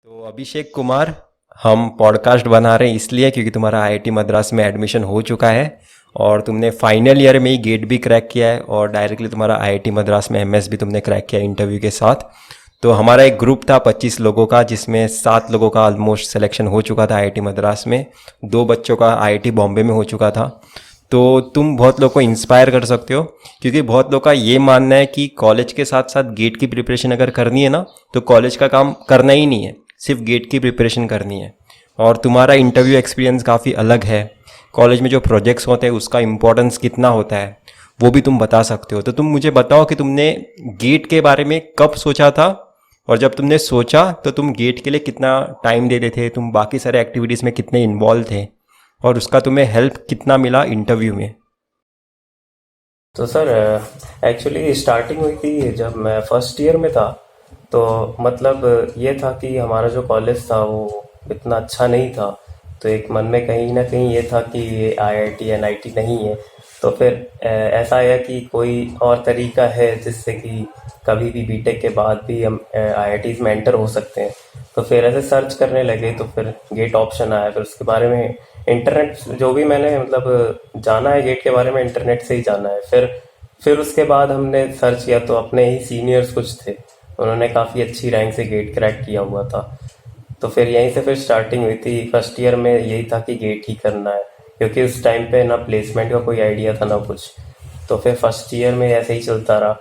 तो अभिषेक कुमार, हम पॉडकास्ट बना रहे हैं इसलिए क्योंकि तुम्हारा आईआईटी मद्रास में एडमिशन हो चुका है और तुमने फाइनल ईयर में ही गेट भी क्रैक किया है और डायरेक्टली तुम्हारा आईआईटी मद्रास में एमएस भी तुमने क्रैक किया इंटरव्यू के साथ। तो हमारा एक ग्रुप था 25 लोगों का, जिसमें 7 लोगों का ऑलमोस्ट सिलेक्शन हो चुका था आईआईटी मद्रास में, 2 बच्चों का आईआईटी बॉम्बे में हो चुका था। तो तुम बहुत लोग को इंस्पायर कर सकते हो, क्योंकि बहुत लोग का ये मानना है कि कॉलेज के साथ साथ गेट की प्रिपरेशन अगर करनी है ना, तो कॉलेज का काम करना ही नहीं है, सिर्फ गेट की प्रिपरेशन करनी है। और तुम्हारा इंटरव्यू एक्सपीरियंस काफ़ी अलग है, कॉलेज में जो प्रोजेक्ट्स होते हैं उसका इम्पोर्टेंस कितना होता है वो भी तुम बता सकते हो। तो तुम मुझे बताओ कि तुमने गेट के बारे में कब सोचा था, और जब तुमने सोचा तो तुम गेट के लिए कितना टाइम देते थे, तुम बाकी सारे एक्टिविटीज़ में कितने इन्वॉल्व थे, और उसका तुम्हें हेल्प कितना मिला इंटरव्यू में। तो सर, एक्चुअली स्टार्टिंग हुई थी जब मैं फर्स्ट ईयर में था। तो मतलब ये था कि हमारा जो कॉलेज था वो इतना अच्छा नहीं था। तो एक मन में कहीं ना कहीं ये था कि ये आईआईटी एनआईटी नहीं है। तो फिर ऐसा आया कि कोई और तरीका है जिससे कि कभी भी बीटेक के बाद भी हम आईआईटीज में एंटर हो सकते हैं। तो फिर ऐसे सर्च करने लगे तो फिर गेट ऑप्शन आया। फिर उसके बारे में इंटरनेट जो भी मैंने मतलब जाना है गेट के बारे में, इंटरनेट से ही जाना है। फिर उसके बाद हमने सर्च किया तो अपने ही सीनियर्स कुछ थे, उन्होंने काफ़ी अच्छी रैंक से गेट क्रैक किया हुआ था। तो फिर यहीं से फिर स्टार्टिंग हुई थी। फर्स्ट ईयर में यही था कि गेट ही करना है, क्योंकि उस टाइम पे ना प्लेसमेंट का कोई आइडिया था ना कुछ। तो फिर फर्स्ट ईयर में ऐसे ही चलता रहा।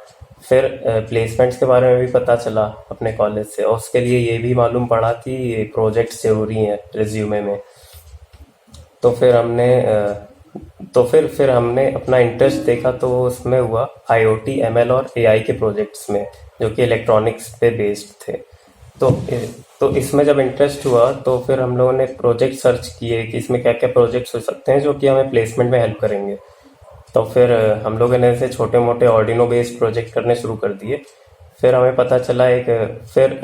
फिर प्लेसमेंट्स के बारे में भी पता चला अपने कॉलेज से, और उसके लिए ये भी मालूम पड़ा कि प्रोजेक्ट्स ज़रूरी हैं रिज्यूमे में। तो फिर हमने फिर हमने अपना इंटरेस्ट देखा तो उसमें हुआ आईओटी एमएल और एआई के प्रोजेक्ट्स में, जो कि इलेक्ट्रॉनिक्स पे बेस्ड थे। तो तो इसमें जब इंटरेस्ट हुआ तो फिर हम लोगों ने प्रोजेक्ट सर्च किए कि इसमें क्या क्या प्रोजेक्ट्स हो सकते हैं जो कि हमें प्लेसमेंट में हेल्प करेंगे। तो फिर हम लोगों ने ऐसे छोटे मोटे ऑर्डिनो बेस्ड प्रोजेक्ट करने शुरू कर दिए। फिर हमें पता चला एक फिर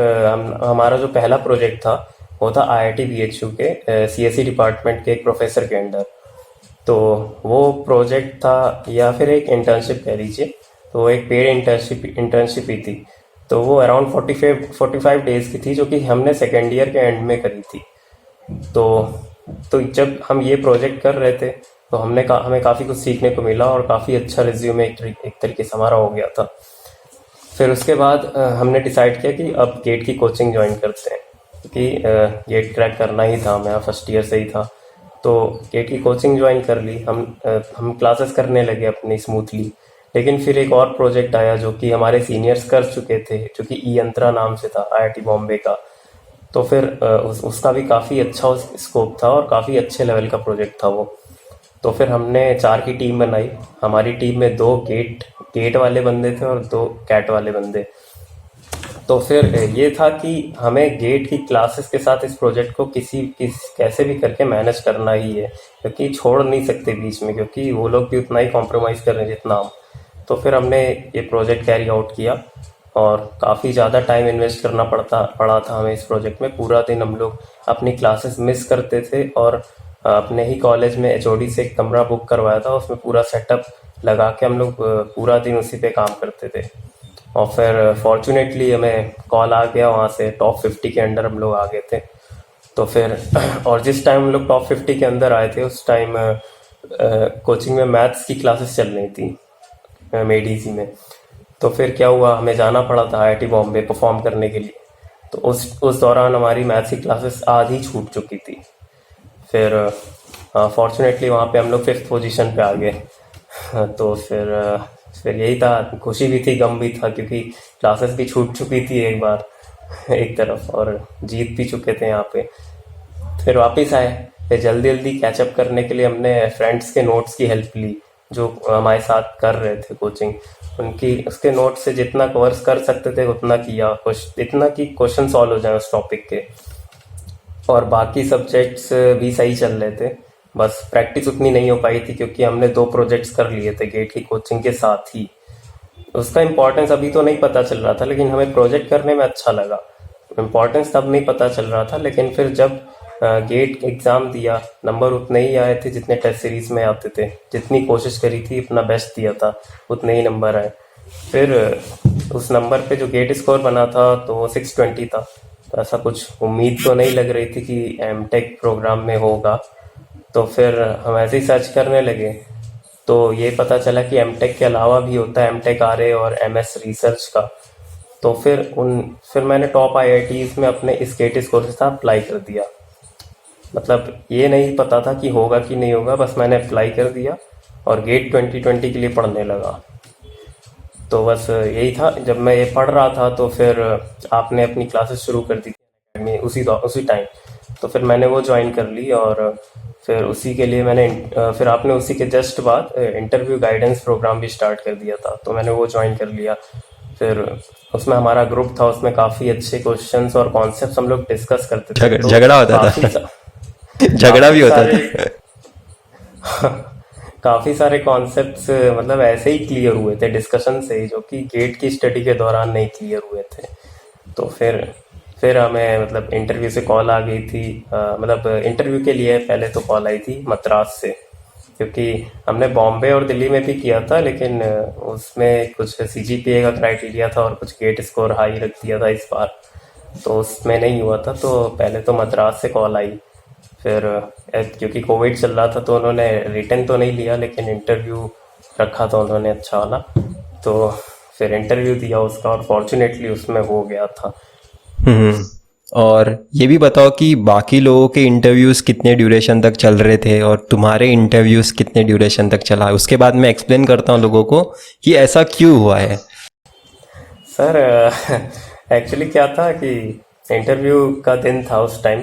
हमारा जो पहला प्रोजेक्ट था वो था आईआईटी बीएचयू के सीएससी डिपार्टमेंट के एक प्रोफेसर के अंडर। तो वो प्रोजेक्ट था, या फिर एक इंटर्नशिप कह लीजिए। तो वो एक पेड इंटर्नशिप ही थी। तो वो अराउंड 45 डेज की थी, जो कि हमने सेकेंड ईयर के एंड में करी थी। तो जब हम ये प्रोजेक्ट कर रहे थे तो हमें काफ़ी कुछ सीखने को मिला, और काफ़ी अच्छा रिज्यूमे एक तरीके से हमारा हो गया था। फिर उसके बाद हमने डिसाइड किया कि अब गेट की कोचिंग ज्वाइन करते हैं, क्योंकि गेट क्रैक करना ही था, मैं फर्स्ट ईयर से ही था। तो गेट की कोचिंग ज्वाइन कर ली। हम क्लासेस करने लगे अपनी स्मूथली। लेकिन फिर एक और प्रोजेक्ट आया जो कि हमारे सीनियर्स कर चुके थे, जो कि ई यंत्रा नाम से था, आईआईटी बॉम्बे का। तो फिर उसका भी काफ़ी अच्छा स्कोप था और काफ़ी अच्छे लेवल का प्रोजेक्ट था वो। तो फिर हमने 4 की टीम बनाई। हमारी टीम में 2 गेट वाले बंदे थे और 2 कैट वाले बंदे। तो फिर ये था कि हमें गेट की क्लासेस के साथ इस प्रोजेक्ट को कैसे भी करके मैनेज करना ही है, क्योंकि छोड़ नहीं सकते बीच में, क्योंकि वो लोग भी उतना ही कॉम्प्रोमाइज़ कर रहे हैं जितना हम। तो फिर हमने ये प्रोजेक्ट कैरी आउट किया, और काफ़ी ज़्यादा टाइम इन्वेस्ट करना पड़ा था हमें इस प्रोजेक्ट में। पूरा दिन हम लोग अपनी क्लासेस मिस करते थे, और अपने ही कॉलेज में एचओडी से एक कमरा बुक करवाया था, उसमें पूरा सेटअप लगा के हम लोग पूरा दिन उसी पे काम करते थे। और फिर फॉर्चुनेटली हमें कॉल आ गया वहाँ से, टॉप 50 के अंडर हम लोग आ गए थे। तो फिर और जिस टाइम हम लोग टॉप 50 के अंदर आए थे उस टाइम कोचिंग में मैथ्स की क्लासेस चल रही थी मेडीसी में। तो फिर क्या हुआ, हमें जाना पड़ा था आईआईटी बॉम्बे परफॉर्म करने के लिए। तो उस दौरान हमारी मैथ्स की क्लासेस आधी छूट चुकी थी। फिर फॉर्चुनेटली वहाँ पे हम लोग 5th पोजीशन पे आ गए। तो फिर यही था, खुशी भी थी गम भी था, क्योंकि क्लासेस भी छूट चुकी थी एक बार एक तरफ, और जीत भी चुके थे यहाँ पे। फिर वापस आए। फिर जल्दी जल्दी कैचअप करने के लिए हमने फ्रेंड्स के नोट्स की हेल्प ली, जो हमारे साथ कर रहे थे कोचिंग। उनकी उसके नोट से जितना कवर्स कर सकते थे उतना किया, इतना कि क्वेश्चन सॉल्व हो जाए उस टॉपिक के। और बाकी सब्जेक्ट्स भी सही चल रहे थे, बस प्रैक्टिस उतनी नहीं हो पाई थी, क्योंकि हमने 2 प्रोजेक्ट्स कर लिए थे गेट की कोचिंग के साथ ही। उसका इम्पोर्टेंस अभी तो नहीं पता चल रहा था, लेकिन हमें प्रोजेक्ट करने में अच्छा लगा। इम्पोर्टेंस तब नहीं पता चल रहा था, लेकिन फिर जब गेट एग्ज़ाम दिया, नंबर उतने ही आए थे जितने टेस्ट सीरीज में आते थे। जितनी कोशिश करी थी, अपना बेस्ट दिया था, उतने ही नंबर आए। फिर उस नंबर पे जो गेट स्कोर बना था तो वो 620 था। ऐसा कुछ उम्मीद तो नहीं लग रही थी कि एमटेक प्रोग्राम में होगा। तो फिर हम ऐसे ही सर्च करने लगे, तो ये पता चला कि एमटेक के अलावा भी होता है एमटेक आरए और एमएस रिसर्च का। तो फिर मैंने टॉप आईआईटीज में अपने इस गेट स्कोर के साथ अप्लाई कर दिया। मतलब ये नहीं पता था कि होगा कि नहीं होगा, बस मैंने अप्लाई कर दिया और गेट 2020 के लिए पढ़ने लगा। तो बस यही था। जब मैं ये पढ़ रहा था तो फिर आपने अपनी क्लासेस शुरू कर दी थी उसी टाइम। तो फिर मैंने वो ज्वाइन कर ली और फिर उसी के लिए फिर आपने उसी के जस्ट बाद इंटरव्यू गाइडेंस प्रोग्राम भी स्टार्ट कर दिया था, तो मैंने वो ज्वाइन कर लिया। फिर उसमें हमारा ग्रुप था, उसमें काफ़ी अच्छे क्वेश्चंस और कॉन्सेप्ट्स हम लोग डिस्कस करते थे। तो झगड़ा होता काफ़ी था। झगड़ा भी काफ़ी होता सारे था। काफ़ी सारे कॉन्सेप्ट्स मतलब ऐसे ही क्लियर हुए थे डिस्कशन से ही, जो कि गेट की स्टडी के दौरान नहीं क्लियर हुए थे। तो फिर हमें मतलब इंटरव्यू से कॉल आ गई थी। मतलब इंटरव्यू के लिए पहले तो कॉल आई थी मद्रास से, क्योंकि हमने बॉम्बे और दिल्ली में भी किया था, लेकिन उसमें कुछ सीजीपीए का क्राइटेरिया था और कुछ गेट स्कोर हाई रख दिया था इस बार, तो उसमें नहीं हुआ था। तो पहले तो मद्रास से कॉल आई। फिर क्योंकि कोविड चल रहा था तो उन्होंने रिटन तो नहीं लिया, लेकिन इंटरव्यू रखा था उन्होंने अच्छा वाला। तो फिर इंटरव्यू दिया उसका और फॉर्चुनेटली उसमें हो गया था। हम्म। और ये भी बताओ कि बाकी लोगों के इंटरव्यूज कितने ड्यूरेशन तक चल रहे थे और तुम्हारे इंटरव्यूज कितने ड्यूरेशन तक चला, उसके बाद मैं एक्सप्लेन करता हूँ लोगों को कि ऐसा क्यों हुआ है। सर एक्चुअली क्या था कि इंटरव्यू का दिन था उस टाइम।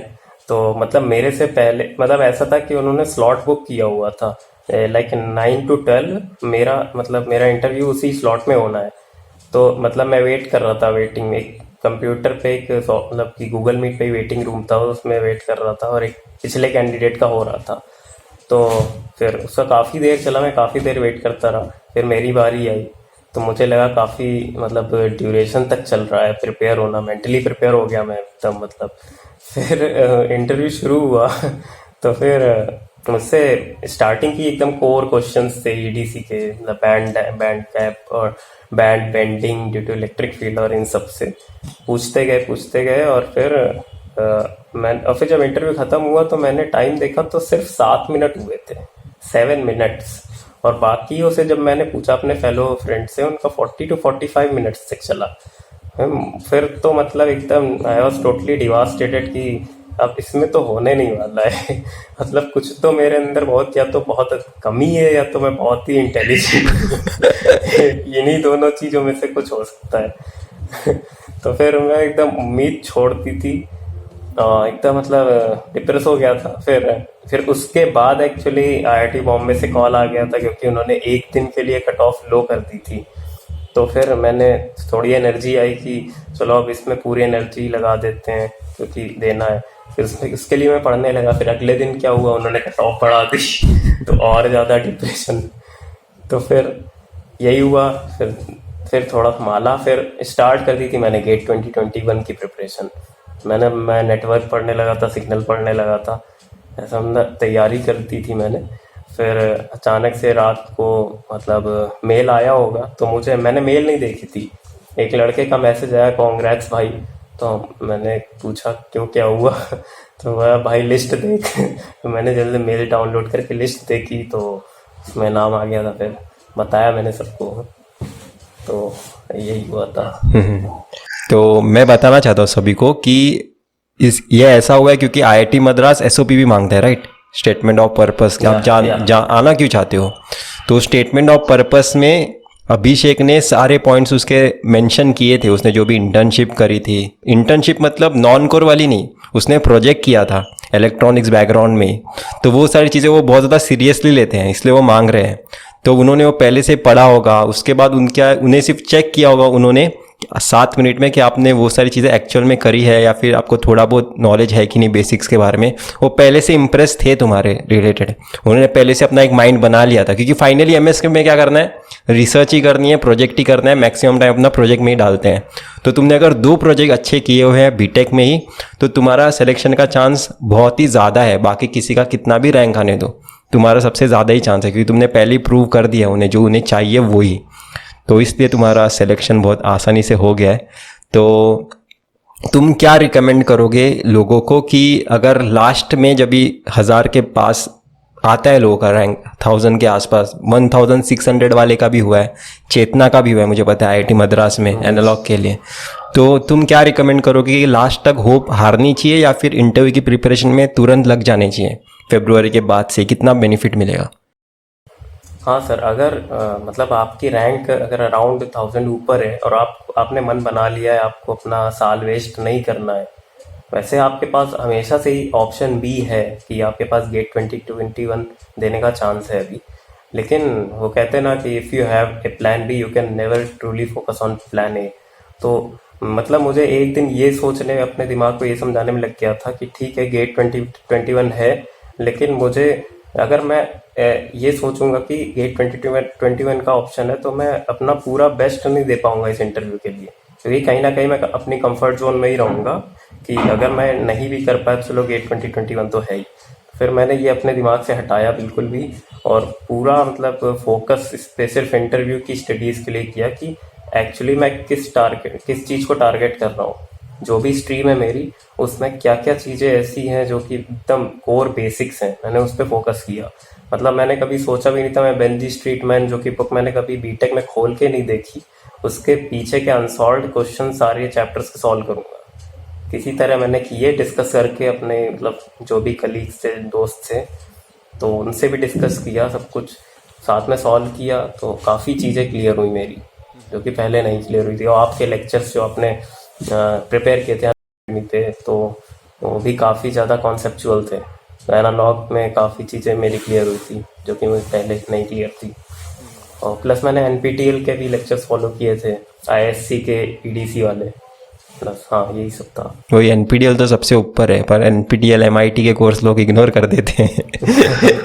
तो मतलब मेरे से पहले मतलब ऐसा था कि उन्होंने स्लॉट बुक किया हुआ था, लाइक 9 to 12 मेरा इंटरव्यू उसी स्लॉट में होना है। तो मतलब मैं वेट कर रहा था, वेटिंग में एक कंप्यूटर पे मतलब कि गूगल मीट पे वेटिंग रूम था, उसमें वेट कर रहा था और एक पिछले कैंडिडेट का हो रहा था। तो फिर उसका काफ़ी देर चला, मैं काफ़ी देर वेट करता रहा। फिर मेरी बारी आई, तो मुझे लगा काफ़ी मतलब ड्यूरेशन तक चल रहा है, प्रिपेयर होना, मेंटली प्रिपेयर हो गया मैं एकदम मतलब। फिर इंटरव्यू शुरू हुआ तो फिर मुझसे स्टार्टिंग की एकदम कोर क्वेश्चंस थे ईडीसी के, मतलब बैंड कैप और band bending due to electric field और इन सब से पूछते गए। और फिर जब इंटरव्यू ख़त्म हुआ तो मैंने टाइम देखा तो सिर्फ 7 मिनट हुए थे, 7 मिनट्स। और बाकियों से जब मैंने पूछा अपने फेलो फ्रेंड से, उनका 40 to 45 मिनट्स तक चला। फिर तो मतलब एकदम आई वॉज टोटली डिवास्टेटेड कि अब इसमें तो होने नहीं वाला है मतलब कुछ तो मेरे अंदर या तो बहुत कमी है या तो मैं बहुत ही इंटेलिजेंट इन्हीं दोनों चीज़ों में से कुछ हो सकता है तो फिर मैं एकदम उम्मीद छोड़ दी थी, एकदम मतलब डिप्रेस हो गया था। फिर उसके बाद एक्चुअली आईआईटी बॉम्बे से कॉल आ गया था, क्योंकि उन्होंने एक दिन के लिए कट ऑफ लो कर दी थी। तो फिर मैंने थोड़ी एनर्जी आई कि चलो अब इसमें पूरी एनर्जी लगा देते हैं, क्योंकि देना है। फिर उसके लिए मैं पढ़ने लगा। फिर अगले दिन क्या हुआ, उन्होंने कट ऑफ बढ़ा दी तो और ज़्यादा डिप्रेशन। तो फिर यही हुआ। फिर थोड़ा संभाला, फिर स्टार्ट कर दी थी मैंने गेट 2021 की प्रिपरेशन। मैं नेटवर्क पढ़ने लगा था, सिग्नल पढ़ने लगा था, ऐसा मतलब तैयारी कर दी थी मैंने। फिर अचानक से रात को मतलब मेल आया होगा, तो मैंने मेल नहीं देखी थी, एक लड़के का मैसेज आया, कांग्रेट्स भाई। तो मैंने पूछा क्यों, क्या हुआ तो वह भाई लिस्ट देख तो मैंने जल्दी मेल डाउनलोड करके लिस्ट देखी, तो उसमें नाम आ गया था। फिर बताया मैंने सबको, तो यही हुआ था। तो मैं बताना चाहता हूँ सभी को कि ये ऐसा हुआ है क्योंकि आईआईटी मद्रास एसओपी भी मांगता है, राइट, स्टेटमेंट ऑफ पर्पस कि आप आना क्यों चाहते हो। तो स्टेटमेंट ऑफ पर्पस में अभिषेक ने सारे पॉइंट्स उसके मेंशन किए थे। उसने जो भी इंटर्नशिप करी थी, इंटर्नशिप मतलब नॉन कोर वाली नहीं, उसने प्रोजेक्ट किया था इलेक्ट्रॉनिक्स बैकग्राउंड में, तो वो सारी चीज़ें वो बहुत ज़्यादा सीरियसली लेते हैं, इसलिए वो मांग रहे हैं। तो उन्होंने वो पहले से पढ़ा होगा, उसके बाद उन्हें सिर्फ चेक किया होगा उन्होंने 7 मिनट में कि आपने वो सारी चीज़ें एक्चुअल में करी है या फिर आपको थोड़ा बहुत नॉलेज है कि नहीं बेसिक्स के बारे में। वो पहले से इम्प्रेस थे तुम्हारे रिलेटेड, उन्होंने पहले से अपना एक माइंड बना लिया था, क्योंकि फाइनली एमएस में क्या करना है, रिसर्च ही करनी है, प्रोजेक्ट ही करना है, मैक्सिमम टाइम अपना प्रोजेक्ट में ही डालते हैं। तो तुमने अगर 2 प्रोजेक्ट अच्छे किए हुए हैं बीटेक में ही, तो तुम्हारा सिलेक्शन का चांस बहुत ही ज़्यादा है। बाकी किसी का कितना भी रैंक आने दो, तुम्हारा सबसे ज़्यादा ही चांस है, क्योंकि तुमने पहले ही प्रूव कर दिया उन्हें जो उन्हें चाहिए वही। तो इसलिए तुम्हारा सिलेक्शन बहुत आसानी से हो गया है। तो तुम क्या रिकमेंड करोगे लोगों को कि अगर लास्ट में जब भी 1000 के पास आता है लोगों का रैंक, 1000 के आसपास, 1600 वाले का भी हुआ है, चेतना का भी हुआ है, मुझे पता है आईआईटी मद्रास में एनालॉग के लिए, तो तुम क्या रिकमेंड करोगे कि लास्ट तक होप हारनी चाहिए या फिर इंटरव्यू की प्रिपरेशन में तुरंत लग जाने चाहिए? फरवरी के बाद से कितना बेनिफिट मिलेगा? हाँ सर, अगर मतलब आपकी रैंक अगर अराउंड 1000 ऊपर है और आपने मन बना लिया है आपको अपना साल वेस्ट नहीं करना है, वैसे आपके पास हमेशा से ही ऑप्शन बी है कि आपके पास गेट 2021 देने का चांस है अभी। लेकिन वो कहते हैं ना कि if you have a plan B you can never truly focus on plan A. तो मतलब मुझे एक दिन ये सोचने में, अपने दिमाग को ये समझाने में लग गया था कि ठीक है गेट 2021 है, लेकिन मुझे अगर मैं ये सोचूंगा कि गेट 2021 का ऑप्शन है तो मैं अपना पूरा बेस्ट नहीं दे पाऊंगा इस इंटरव्यू के लिए, क्योंकि कहीं ना कहीं मैं अपनी कंफर्ट जोन में ही रहूंगा कि अगर मैं नहीं भी कर पाया चलो गेट 2021 तो है ही। फिर मैंने ये अपने दिमाग से हटाया बिल्कुल भी, और पूरा मतलब फोकस इस पे सिर्फ इंटरव्यू की स्टडीज़ के लिए किया कि एक्चुअली मैं किस चीज़ को टारगेट कर रहा हूँ, जो भी स्ट्रीम है मेरी उसमें क्या क्या चीज़ें ऐसी हैं जो कि एकदम कोर बेसिक्स हैं, मैंने उस पर फोकस किया। मतलब मैंने कभी सोचा भी नहीं था मैं बेंजी स्ट्रीट मैन, जो कि बुक मैंने कभी बीटेक में खोल के नहीं देखी, उसके पीछे के अनसॉल्व्ड क्वेश्चन सारे चैप्टर्स के सॉल्व करूँगा। किसी तरह मैंने किए डिस्कस करके अपने मतलब जो भी कलीग्स थे, दोस्त थे, तो उनसे भी डिस्कस किया, सब कुछ साथ में सॉल्व किया, तो काफ़ी चीज़ें क्लियर हुई मेरी जो कि पहले नहीं क्लियर हुई थी। और आपके लेक्चर्स जो आपने प्रिपेयर किए थे तो वो भी काफ़ी ज़्यादा कॉन्सेप्चुअल थे। एनालॉग में काफ़ी चीज़ें मेरी क्लियर हुई थी जो कि मुझे पहले नहीं क्लियर थी। और प्लस मैंने एनपीटीएल के भी लेक्चर्स फॉलो किए थे, आईएससी के ईडीसी वाले, प्लस हाँ यही सब था। वही एनपीटीएल तो सबसे ऊपर है, पर एनपीटीएल एमआईटी के कोर्स लोग इग्नोर कर देते हैं।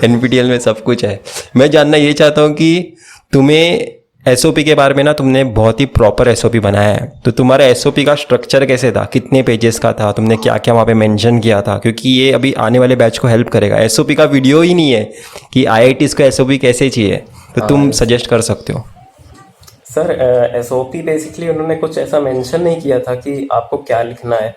एनपीटीएल में सब कुछ है। मैं जानना ये चाहता हूँ कि तुम्हें एसओपी के बारे में ना, तुमने बहुत ही प्रॉपर एसओपी बनाया है, तो तुम्हारा एसओपी का स्ट्रक्चर कैसे था, कितने पेजेस का था, तुमने क्या क्या वहाँ पे मेंशन किया था? क्योंकि ये अभी आने वाले बैच को हेल्प करेगा। एसओपी का वीडियो ही नहीं है कि आईआईटीज़ को एसओपी कैसे चाहिए, तो तुम सजेस्ट कर सकते हो। सर एसओपी बेसिकली उन्होंने कुछ ऐसा मेंशन नहीं किया था कि आपको क्या लिखना है,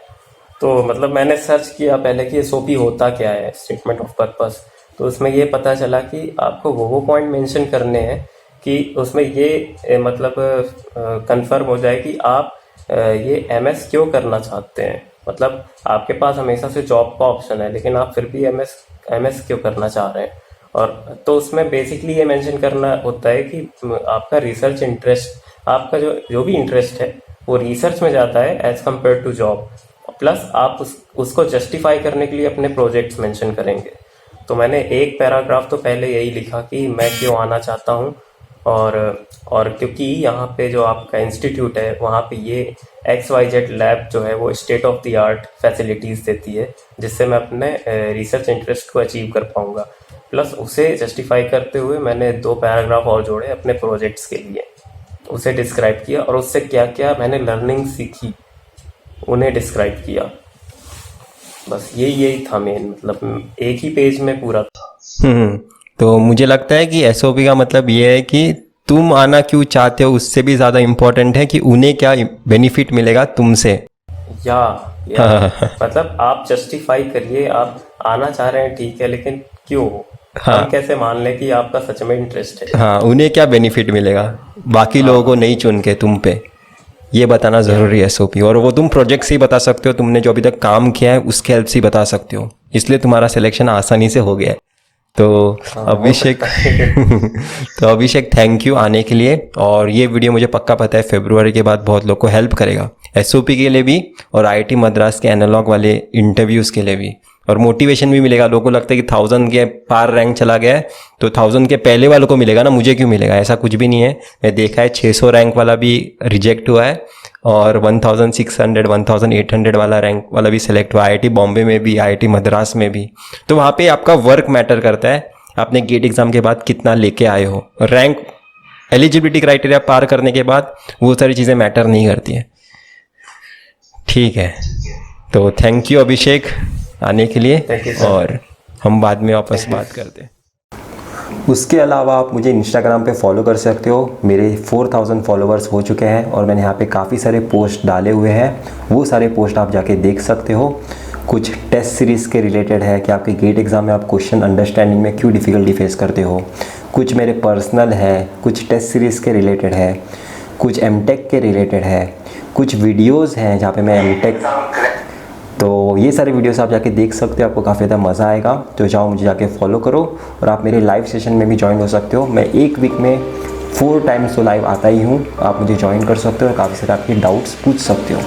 तो मतलब मैंने सर्च किया पहले कि एसओपी होता क्या है, स्टेटमेंट ऑफ पर्पस, तो उसमें ये पता चला कि आपको वो पॉइंट मेंशन करने हैं कि उसमें ये मतलब कंफर्म हो जाए कि आप ये एमएस क्यों करना चाहते हैं। मतलब आपके पास हमेशा से जॉब का ऑप्शन है, लेकिन आप फिर भी एमएस क्यों करना चाह रहे हैं। और तो उसमें बेसिकली ये मेंशन करना होता है कि आपका रिसर्च इंटरेस्ट, आपका जो भी इंटरेस्ट है वो रिसर्च में जाता है as compare to job, plus आप उसको जस्टिफाई करने के लिए अपने प्रोजेक्ट्स मेंशन करेंगे। तो मैंने एक पैराग्राफ तो पहले यही लिखा कि मैं क्यों आना चाहता हूँ, और क्योंकि यहाँ पे जो आपका इंस्टीट्यूट है वहाँ पे ये XYZ लैब जो है वो state of the art facilities देती है, जिससे मैं अपने रिसर्च इंटरेस्ट को अचीव कर पाऊँगा। प्लस उसे जस्टिफाई करते हुए मैंने 2 पैराग्राफ और जोड़े अपने प्रोजेक्ट्स के लिए, उसे डिस्क्राइब किया और उससे क्या क्या मैंने लर्निंग सीखी उन्हें डिस्क्राइब किया। बस यही था मेन, मतलब एक ही पेज में पूरा था। तो मुझे लगता है कि एसओपी का मतलब ये है कि तुम आना क्यों चाहते हो, उससे भी ज़्यादा इम्पोर्टेंट है कि उन्हें क्या बेनिफिट मिलेगा तुमसे। या मतलब आप जस्टिफाई करिए, आप आना चाह रहे हैं ठीक है, लेकिन क्यों? हम कैसे मान लें कि आपका सच में इंटरेस्ट है? हाँ, उन्हें क्या बेनिफिट मिलेगा बाकी लोगों को नहीं चुन के तुम पे, ये बताना ज़रूरी है एसओपी। और वो तुम प्रोजेक्ट से ही बता सकते हो, तुमने जो अभी तक काम किया है उसके हेल्प से ही बता सकते हो, इसलिए तुम्हारा सिलेक्शन आसानी से हो गया है। तो अभिषेक तो अभिषेक थैंक यू आने के लिए, और ये वीडियो मुझे पक्का पता है फरवरी के बाद बहुत लोग को हेल्प करेगा, एसओपी के लिए भी और आईआईटी मद्रास के एनालॉग वाले इंटरव्यूज़ के लिए भी, और मोटिवेशन भी मिलेगा। लोगों को लगता है कि 1000 के पार रैंक चला गया है तो 1000 के पहले वालों को मिलेगा ना, मुझे क्यों मिलेगा, ऐसा कुछ भी नहीं है। मैं देखा है 600 रैंक वाला भी रिजेक्ट हुआ है और 1600 1800 वाला रैंक वाला भी सिलेक्ट हुआ, आईआईटी बॉम्बे में भी, आईआईटी मद्रास में भी। तो वहाँ पे आपका वर्क मैटर करता है, आपने गेट एग्जाम के बाद कितना लेके आए हो। रैंक एलिजिबिलिटी क्राइटेरिया पार करने के बाद वो सारी चीज़ें मैटर नहीं करती हैं। ठीक है, तो थैंक यू अभिषेक आने के लिए, और हम बाद में वापस बात करते हैं। उसके अलावा आप मुझे इंस्टाग्राम पे फॉलो कर सकते हो। मेरे 4000 फॉलोअर्स हो चुके हैं और मैंने यहाँ पे काफ़ी सारे पोस्ट डाले हुए हैं, वो सारे पोस्ट आप जाके देख सकते हो। कुछ टेस्ट सीरीज़ के रिलेटेड है कि आपके गेट एग्ज़ाम में आप क्वेश्चन अंडरस्टैंडिंग में क्यों डिफ़िकल्टी फेस करते हो। कुछ मेरे पर्सनल है, कुछ टेस्ट सीरीज़ के रिलेटेड है, कुछ एमटेक के रिलेटेड है, कुछ वीडियोज़ हैं जहाँ पे मैं एमटेक, तो ये सारे वीडियोस आप जाके देख सकते हो, आपको काफ़ी ज़्यादा मज़ा आएगा। तो जाओ मुझे जाके फॉलो करो और आप मेरे लाइव सेशन में भी ज्वाइन हो सकते हो। मैं एक वीक में 4 टाइम्स तो लाइव आता ही हूँ, आप मुझे ज्वाइन कर सकते हो और काफ़ी सारे आपके डाउट्स पूछ सकते हो।